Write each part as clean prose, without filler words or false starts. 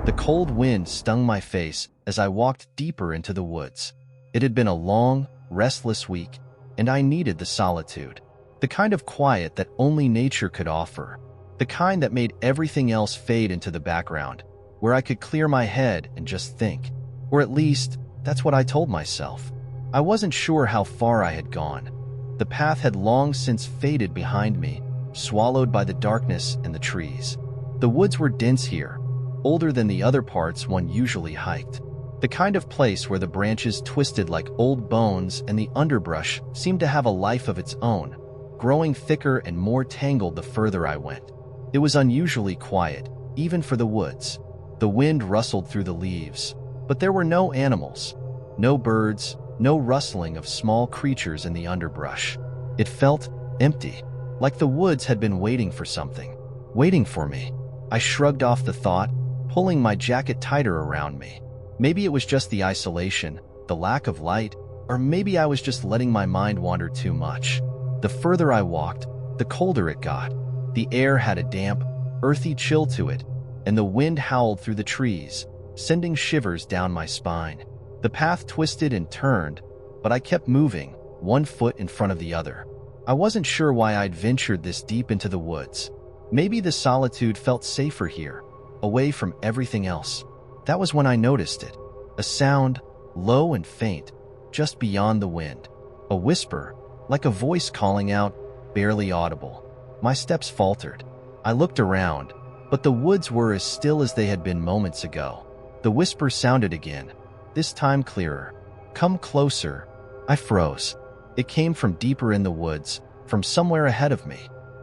The cold wind stung my face as I walked deeper into the woods. It had been a long, restless week, and I needed the solitude. The kind of quiet that only nature could offer. The kind that made everything else fade into the background, where I could clear my head and just think. Or at least, that's what I told myself. I wasn't sure how far I had gone. The path had long since faded behind me, swallowed by the darkness and the trees. The woods were dense here, older than the other parts one usually hiked. The kind of place where the branches twisted like old bones and the underbrush seemed to have a life of its own, growing thicker and more tangled the further I went. It was unusually quiet, even for the woods. The wind rustled through the leaves, but there were no animals, no birds, no rustling of small creatures in the underbrush. It felt empty, like the woods had been waiting for something, waiting for me. I shrugged off the thought, pulling my jacket tighter around me. Maybe it was just the isolation, the lack of light, or maybe I was just letting my mind wander too much. The further I walked, the colder it got. The air had a damp, earthy chill to it, and the wind howled through the trees, sending shivers down my spine. The path twisted and turned, but I kept moving, one foot in front of the other. I wasn't sure why I'd ventured this deep into the woods. Maybe the solitude felt safer here, away from everything else. That was when I noticed it. A sound, low and faint, just beyond the wind. A whisper, like a voice calling out, barely audible. My steps faltered. I looked around, but the woods were as still as they had been moments ago. The whisper sounded again, this time clearer. "Come closer." I froze. It came from deeper in the woods, from somewhere ahead of me.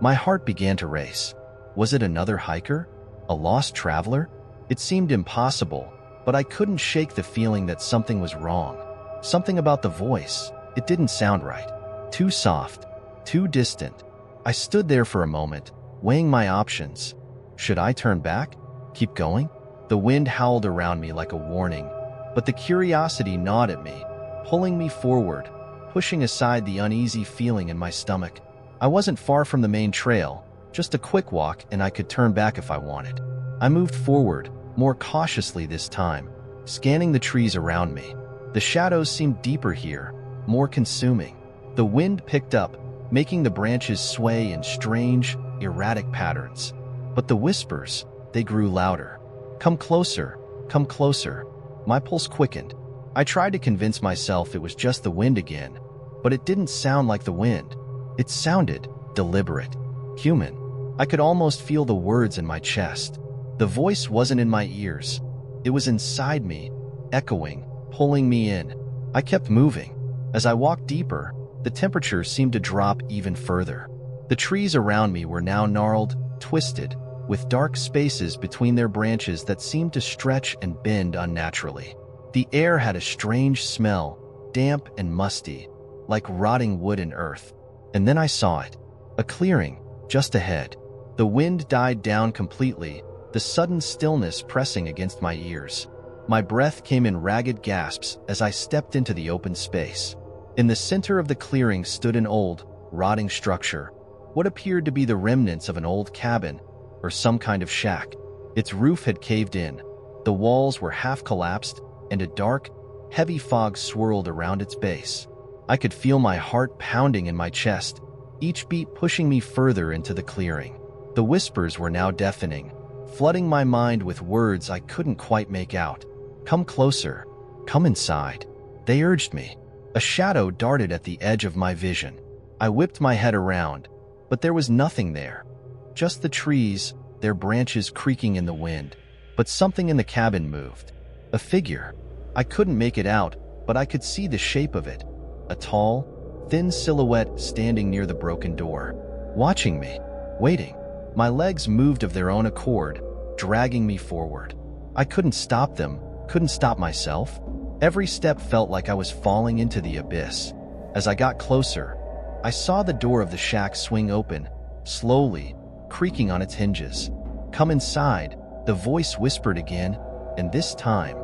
My heart began to race. Was it another hiker? A lost traveler? It seemed impossible, but I couldn't shake the feeling that something was wrong. Something about the voice. It didn't sound right. Too soft. Too distant. I stood there for a moment, weighing my options. Should I turn back? Keep going? The wind howled around me like a warning, but the curiosity gnawed at me, pulling me forward, pushing aside the uneasy feeling in my stomach. I wasn't far from the main trail, just a quick walk, and I could turn back if I wanted. I moved forward, more cautiously this time, scanning the trees around me. The shadows seemed deeper here, more consuming. The wind picked up, making the branches sway in strange, erratic patterns. But the whispers, they grew louder. "Come closer, come closer." My pulse quickened. I tried to convince myself it was just the wind again, but it didn't sound like the wind. It sounded deliberate, human. I could almost feel the words in my chest. The voice wasn't in my ears. It was inside me, echoing, pulling me in. I kept moving. As I walked deeper, the temperature seemed to drop even further. The trees around me were now gnarled, twisted, with dark spaces between their branches that seemed to stretch and bend unnaturally. The air had a strange smell, damp and musty, like rotting wood and earth. And then I saw it. A clearing, just ahead. The wind died down completely, the sudden stillness pressing against my ears. My breath came in ragged gasps as I stepped into the open space. In the center of the clearing stood an old, rotting structure, what appeared to be the remnants of an old cabin or some kind of shack. Its roof had caved in, the walls were half collapsed, and a dark, heavy fog swirled around its base. I could feel my heart pounding in my chest, each beat pushing me further into the clearing. The whispers were now deafening, flooding my mind with words I couldn't quite make out. "Come closer. Come inside." They urged me. A shadow darted at the edge of my vision. I whipped my head around, but there was nothing there. Just the trees, their branches creaking in the wind. But something in the cabin moved. A figure. I couldn't make it out, but I could see the shape of it. A tall, thin silhouette standing near the broken door, watching me, waiting. My legs moved of their own accord, dragging me forward. I couldn't stop them, couldn't stop myself. Every step felt like I was falling into the abyss. As I got closer, I saw the door of the shack swing open, slowly, creaking on its hinges. "Come inside," the voice whispered again, and this time,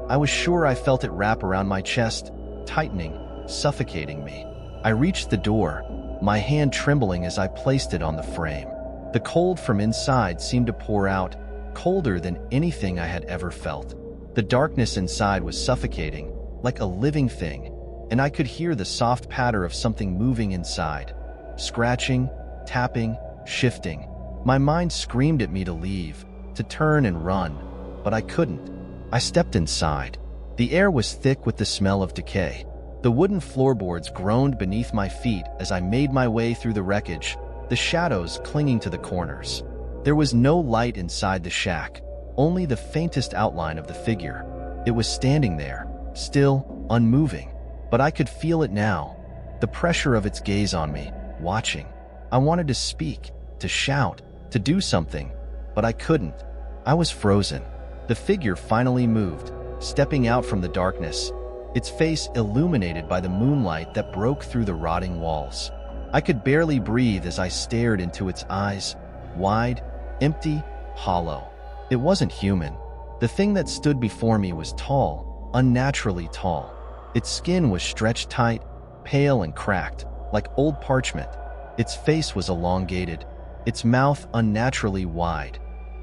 I was sure I felt it wrap around my chest, tightening, suffocating me. I reached the door, my hand trembling as I placed it on the frame. The cold from inside seemed to pour out, colder than anything I had ever felt. The darkness inside was suffocating, like a living thing, and I could hear the soft patter of something moving inside. Scratching, tapping, shifting. My mind screamed at me to leave, to turn and run, but I couldn't. I stepped inside. The air was thick with the smell of decay. The wooden floorboards groaned beneath my feet as I made my way through the wreckage, the shadows clinging to the corners. There was no light inside the shack, only the faintest outline of the figure. It was standing there, still, unmoving, but I could feel it now, the pressure of its gaze on me, watching. I wanted to speak, to shout, to do something, but I couldn't. I was frozen. The figure finally moved, stepping out from the darkness, its face illuminated by the moonlight that broke through the rotting walls. I could barely breathe as I stared into its eyes, wide, empty, hollow. It wasn't human. The thing that stood before me was tall, unnaturally tall. Its skin was stretched tight, pale and cracked, like old parchment. Its face was elongated, its mouth unnaturally wide,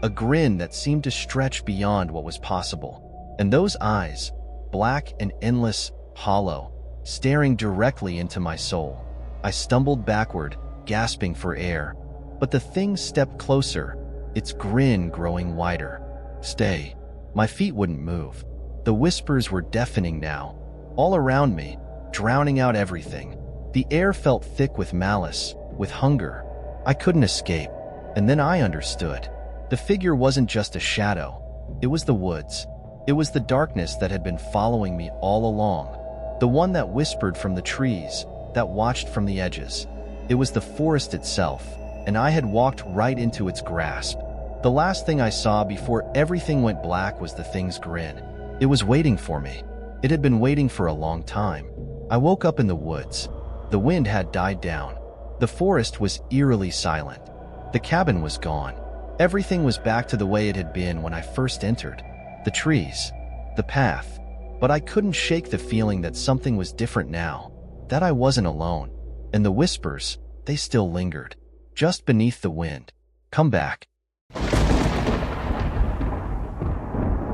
a grin that seemed to stretch beyond what was possible. And those eyes, black and endless, hollow, staring directly into my soul. I stumbled backward, gasping for air, but the thing stepped closer, its grin growing wider. "Stay." My feet wouldn't move. The whispers were deafening now, all around me, drowning out everything. The air felt thick with malice, with hunger. I couldn't escape. And then I understood. The figure wasn't just a shadow. It was the woods. It was the darkness that had been following me all along. The one that whispered from the trees, that watched from the edges. It was the forest itself, and I had walked right into its grasp. The last thing I saw before everything went black was the thing's grin. It was waiting for me. It had been waiting for a long time. I woke up in the woods. The wind had died down. The forest was eerily silent. The cabin was gone. Everything was back to the way it had been when I first entered. The trees, the path. But I couldn't shake the feeling that something was different now, that I wasn't alone. And the whispers, they still lingered, just beneath the wind. "Come back."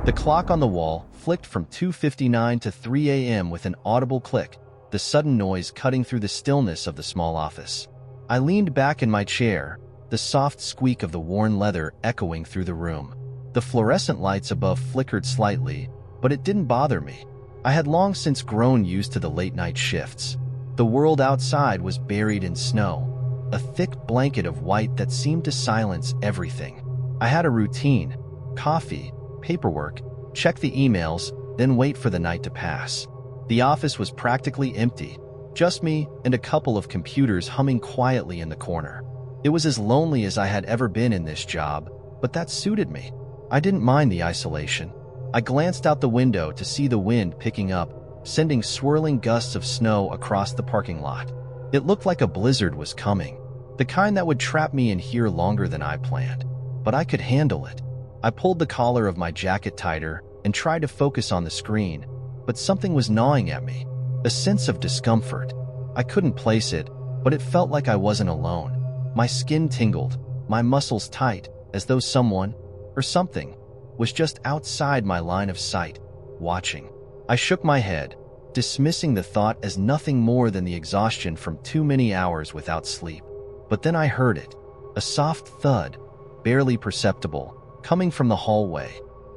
The clock on the wall flicked from 2:59 to 3 a.m. with an audible click, the sudden noise cutting through the stillness of the small office. I leaned back in my chair, the soft squeak of the worn leather echoing through the room. The fluorescent lights above flickered slightly, but it didn't bother me. I had long since grown used to the late-night shifts. The world outside was buried in snow, a thick blanket of white that seemed to silence everything. I had a routine: coffee, paperwork, check the emails, then wait for the night to pass. The office was practically empty, just me and a couple of computers humming quietly in the corner. It was as lonely as I had ever been in this job, but that suited me. I didn't mind the isolation. I glanced out the window to see the wind picking up, sending swirling gusts of snow across the parking lot. It looked like a blizzard was coming, the kind that would trap me in here longer than I planned. But I could handle it. I pulled the collar of my jacket tighter and tried to focus on the screen, but something was gnawing at me, a sense of discomfort. I couldn't place it, but it felt like I wasn't alone. My skin tingled, my muscles tight, as though someone, or something, was just outside my line of sight, watching. I shook my head, dismissing the thought as nothing more than the exhaustion from too many hours without sleep. But then I heard it, a soft thud, barely perceptible, coming from the hallway.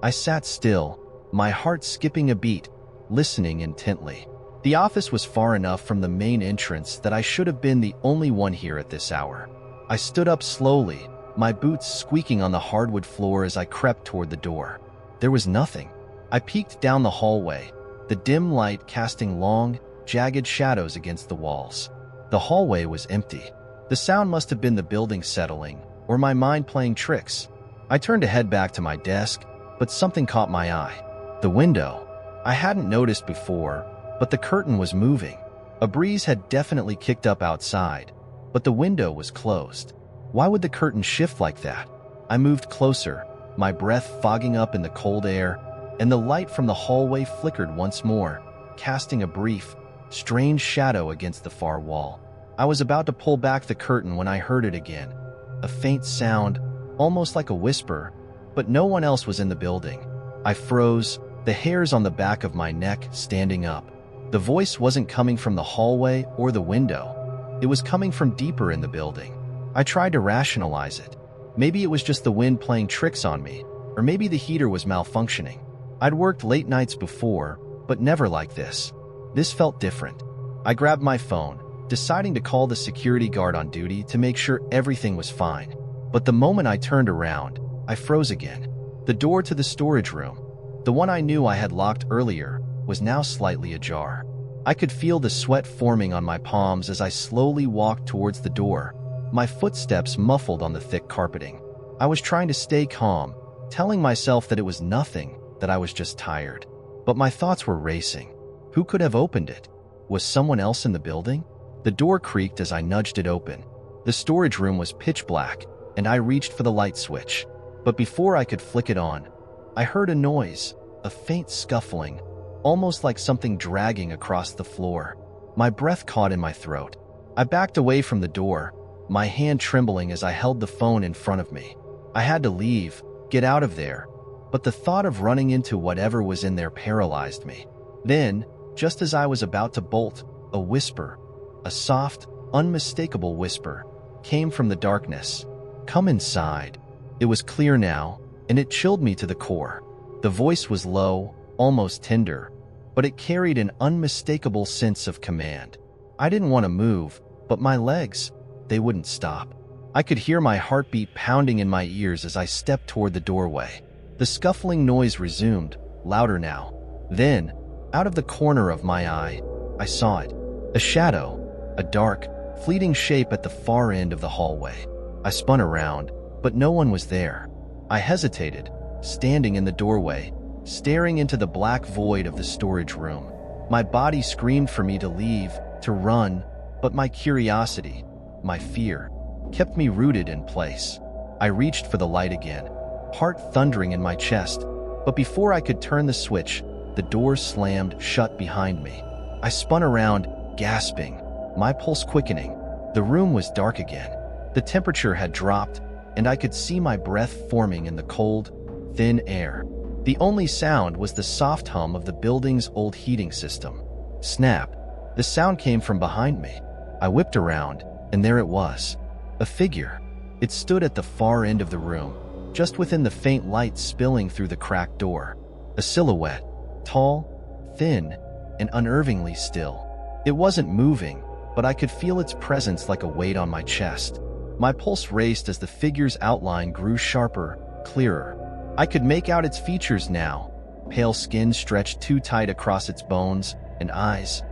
I sat still, my heart skipping a beat, listening intently. The office was far enough from the main entrance that I should have been the only one here at this hour. I stood up slowly, my boots squeaking on the hardwood floor as I crept toward the door. There was nothing. I peeked down the hallway, the dim light casting long, jagged shadows against the walls. The hallway was empty. The sound must have been the building settling, or my mind playing tricks. I turned to head back to my desk, but something caught my eye. The window. I hadn't noticed before, but the curtain was moving. A breeze had definitely kicked up outside, but the window was closed. Why would the curtain shift like that? I moved closer, my breath fogging up in the cold air, and the light from the hallway flickered once more, casting a brief, strange shadow against the far wall. I was about to pull back the curtain when I heard it again. A faint sound, almost like a whisper, but no one else was in the building. I froze, the hairs on the back of my neck standing up. The voice wasn't coming from the hallway or the window. It was coming from deeper in the building. I tried to rationalize it. Maybe it was just the wind playing tricks on me, or maybe the heater was malfunctioning. I'd worked late nights before, but never like this. This felt different. I grabbed my phone, deciding to call the security guard on duty to make sure everything was fine. But the moment I turned around, I froze again. The door to the storage room, the one I knew I had locked earlier, was now slightly ajar. I could feel the sweat forming on my palms as I slowly walked towards the door, my footsteps muffled on the thick carpeting. I was trying to stay calm, telling myself that it was nothing, that I was just tired. But my thoughts were racing. Who could have opened it? Was someone else in the building? The door creaked as I nudged it open. The storage room was pitch black, and I reached for the light switch. But before I could flick it on, I heard a noise, a faint scuffling, almost like something dragging across the floor. My breath caught in my throat. I backed away from the door, my hand trembling as I held the phone in front of me. I had to leave, get out of there, but the thought of running into whatever was in there paralyzed me. Then, just as I was about to bolt, a whisper, a soft, unmistakable whisper, came from the darkness. "Come inside." It was clear now, and it chilled me to the core. The voice was low, almost tender, but it carried an unmistakable sense of command. I didn't want to move, but my legs, they wouldn't stop. I could hear my heartbeat pounding in my ears as I stepped toward the doorway. The scuffling noise resumed, louder now. Then, out of the corner of my eye, I saw it. A shadow, a dark, fleeting shape at the far end of the hallway. I spun around, but no one was there. I hesitated, standing in the doorway, staring into the black void of the storage room. My body screamed for me to leave, to run, but my curiosity, my fear, kept me rooted in place. I reached for the light again, heart thundering in my chest, but before I could turn the switch, the door slammed shut behind me. I spun around, gasping, my pulse quickening. The room was dark again. The temperature had dropped, and I could see my breath forming in the cold, thin air. The only sound was the soft hum of the building's old heating system. Snap! The sound came from behind me. I whipped around, and there it was. A figure. It stood at the far end of the room, just within the faint light spilling through the cracked door. A silhouette, tall, thin, and unnervingly still. It wasn't moving, but I could feel its presence like a weight on my chest. My pulse raced as the figure's outline grew sharper, clearer. I could make out its features now, pale skin stretched too tight across its bones, and eyes.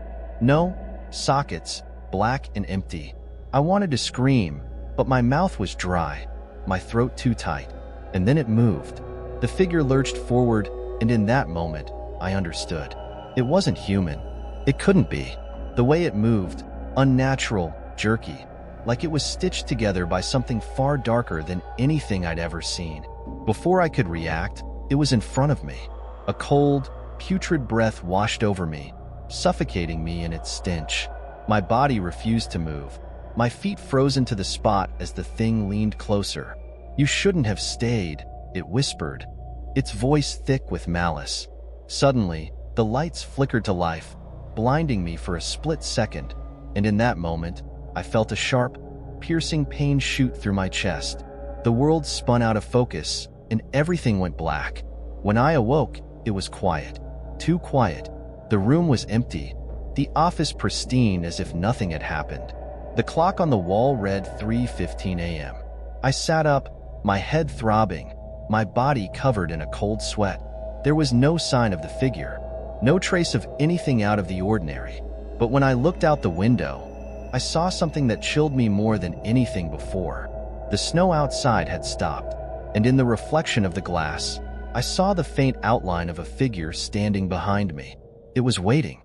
No, sockets, black and empty. I wanted to scream, but my mouth was dry, my throat too tight. And then it moved. The figure lurched forward, and in that moment, I understood. It wasn't human. It couldn't be. The way it moved, unnatural, jerky, like it was stitched together by something far darker than anything I'd ever seen. Before I could react, it was in front of me. A cold, putrid breath washed over me, suffocating me in its stench. My body refused to move. My feet froze into the spot as the thing leaned closer. "You shouldn't have stayed," it whispered, its voice thick with malice. Suddenly, the lights flickered to life, blinding me for a split second, and in that moment, I felt a sharp, piercing pain shoot through my chest. The world spun out of focus, and everything went black. When I awoke, it was quiet. Too quiet. The room was empty, the office pristine as if nothing had happened. The clock on the wall read 3:15 a.m. I sat up, my head throbbing, my body covered in a cold sweat. There was no sign of the figure, no trace of anything out of the ordinary. But when I looked out the window, I saw something that chilled me more than anything before. The snow outside had stopped, and in the reflection of the glass, I saw the faint outline of a figure standing behind me. It was waiting.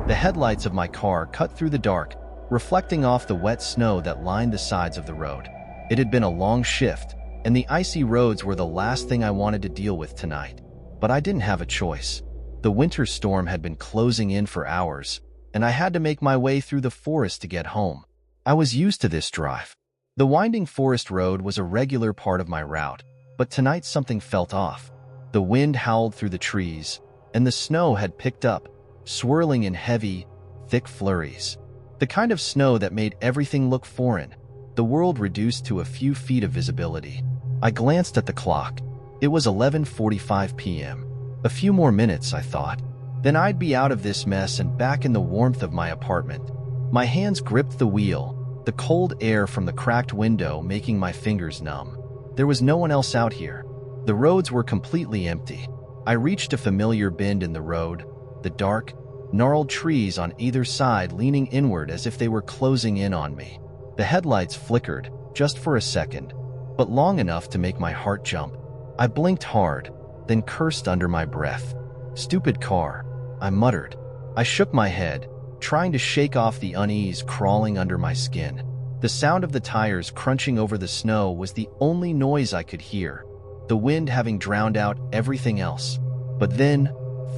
The headlights of my car cut through the dark, reflecting off the wet snow that lined the sides of the road. It had been a long shift, and the icy roads were the last thing I wanted to deal with tonight. But I didn't have a choice. The winter storm had been closing in for hours, and I had to make my way through the forest to get home. I was used to this drive. The winding forest road was a regular part of my route, but tonight something felt off. The wind howled through the trees, and the snow had picked up, swirling in heavy, thick flurries. The kind of snow that made everything look foreign, the world reduced to a few feet of visibility. I glanced at the clock. It was 11:45 p.m. A few more minutes, I thought. Then I'd be out of this mess and back in the warmth of my apartment. My hands gripped the wheel, the cold air from the cracked window making my fingers numb. There was no one else out here. The roads were completely empty. I reached a familiar bend in the road, the dark, gnarled trees on either side leaning inward as if they were closing in on me. The headlights flickered, just for a second, but long enough to make my heart jump. I blinked hard, then cursed under my breath. "Stupid car," I muttered. I shook my head, trying to shake off the unease crawling under my skin. The sound of the tires crunching over the snow was the only noise I could hear, the wind having drowned out everything else. But then,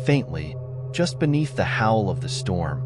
faintly, just beneath the howl of the storm,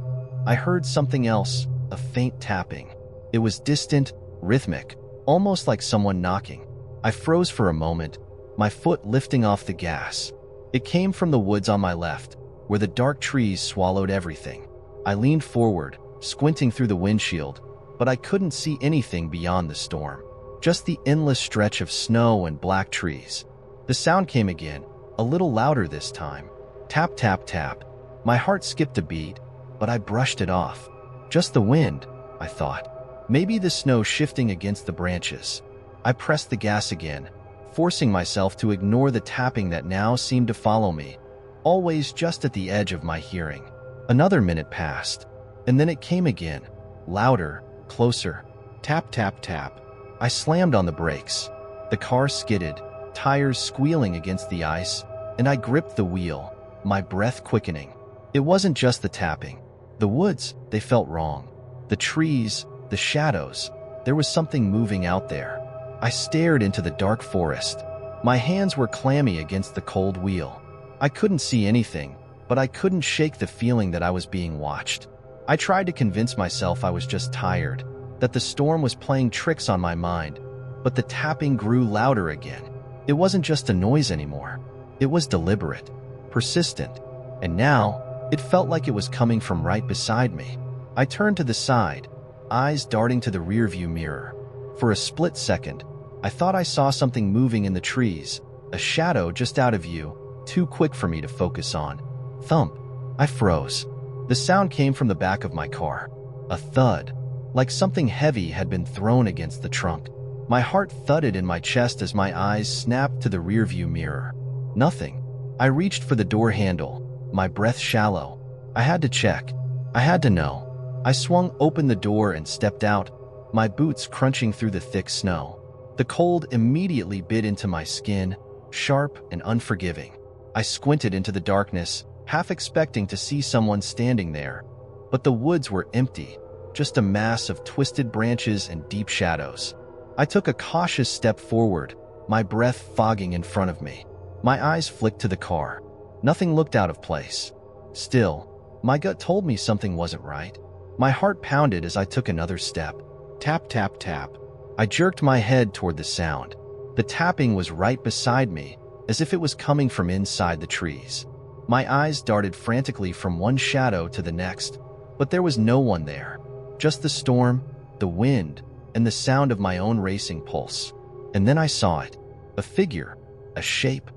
I heard something else, a faint tapping. It was distant, rhythmic, almost like someone knocking. I froze for a moment, my foot lifting off the gas. It came from the woods on my left, where the dark trees swallowed everything. I leaned forward, squinting through the windshield, but I couldn't see anything beyond the storm. Just the endless stretch of snow and black trees. The sound came again, a little louder this time. Tap, tap, tap. My heart skipped a beat, but I brushed it off. Just the wind, I thought. Maybe the snow shifting against the branches. I pressed the gas again, forcing myself to ignore the tapping that now seemed to follow me, always just at the edge of my hearing. Another minute passed, and then it came again, louder, closer. Tap, tap, tap. I slammed on the brakes. The car skidded, tires squealing against the ice, and I gripped the wheel, my breath quickening. It wasn't just the tapping. The woods, they felt wrong. The trees, the shadows, there was something moving out there. I stared into the dark forest. My hands were clammy against the cold wheel. I couldn't see anything, but I couldn't shake the feeling that I was being watched. I tried to convince myself I was just tired, that the storm was playing tricks on my mind, but the tapping grew louder again. It wasn't just a noise anymore. It was deliberate, persistent, and now it felt like it was coming from right beside me. I turned to the side, eyes darting to the rearview mirror. For a split second, I thought I saw something moving in the trees, a shadow just out of view, too quick for me to focus on. Thump. I froze. The sound came from the back of my car. A thud, like something heavy had been thrown against the trunk. My heart thudded in my chest as my eyes snapped to the rearview mirror. Nothing. I reached for the door handle, my breath shallow. I had to check. I had to know. I swung open the door and stepped out, my boots crunching through the thick snow. The cold immediately bit into my skin, sharp and unforgiving. I squinted into the darkness, half expecting to see someone standing there. But the woods were empty, just a mass of twisted branches and deep shadows. I took a cautious step forward, my breath fogging in front of me. My eyes flicked to the car. Nothing looked out of place. Still, my gut told me something wasn't right. My heart pounded as I took another step. Tap, tap, tap. I jerked my head toward the sound. The tapping was right beside me, as if it was coming from inside the trees. My eyes darted frantically from one shadow to the next, but there was no one there. Just the storm, the wind, and the sound of my own racing pulse. And then I saw it. A figure, a shape,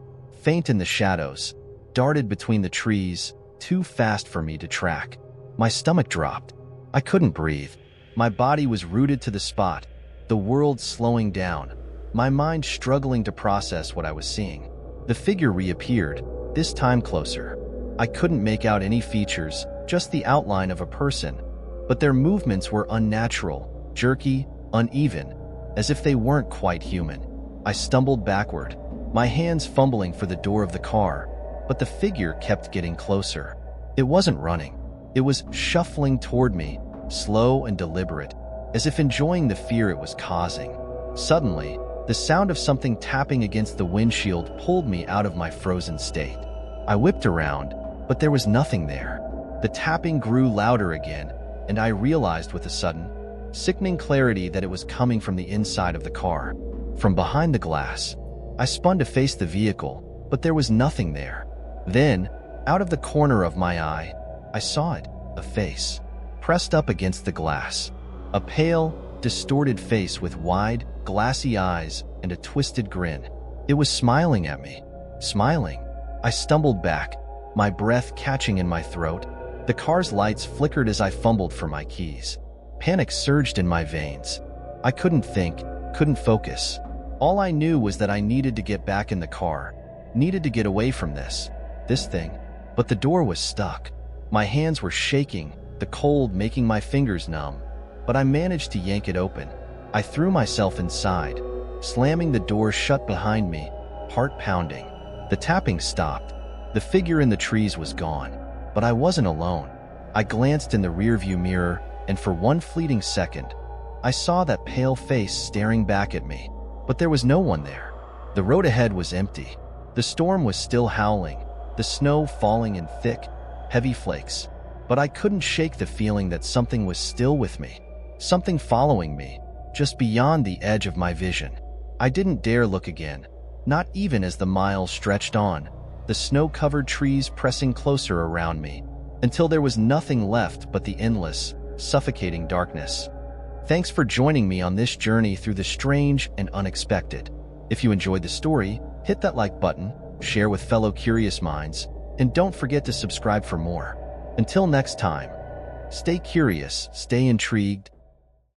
faint in the shadows, darted between the trees, too fast for me to track. My stomach dropped. I couldn't breathe. My body was rooted to the spot, the world slowing down, my mind struggling to process what I was seeing. The figure reappeared, this time closer. I couldn't make out any features, just the outline of a person, but their movements were unnatural, jerky, uneven, as if they weren't quite human. I stumbled backward, my hands fumbling for the door of the car, but the figure kept getting closer. It wasn't running. It was shuffling toward me, slow and deliberate, as if enjoying the fear it was causing. Suddenly, the sound of something tapping against the windshield pulled me out of my frozen state. I whipped around, but there was nothing there. The tapping grew louder again, and I realized with a sudden, sickening clarity that it was coming from the inside of the car. From behind the glass, I spun to face the vehicle, but there was nothing there. Then, out of the corner of my eye, I saw it, a face, pressed up against the glass. A pale, distorted face with wide, glassy eyes and a twisted grin. It was smiling at me. Smiling. I stumbled back, my breath catching in my throat. The car's lights flickered as I fumbled for my keys. Panic surged in my veins. I couldn't think, couldn't focus. All I knew was that I needed to get back in the car, needed to get away from this thing. But the door was stuck. My hands were shaking, the cold making my fingers numb. But I managed to yank it open. I threw myself inside, slamming the door shut behind me, heart pounding. The tapping stopped. The figure in the trees was gone. But I wasn't alone. I glanced in the rearview mirror, and for one fleeting second, I saw that pale face staring back at me. But there was no one there. The road ahead was empty. The storm was still howling, the snow falling in thick, heavy flakes. But I couldn't shake the feeling that something was still with me, something following me, just beyond the edge of my vision. I didn't dare look again, not even as the miles stretched on, the snow-covered trees pressing closer around me, until there was nothing left but the endless, suffocating darkness. Thanks for joining me on this journey through the strange and unexpected. If you enjoyed the story, hit that like button, share with fellow curious minds, and don't forget to subscribe for more. Until next time, stay curious, stay intrigued,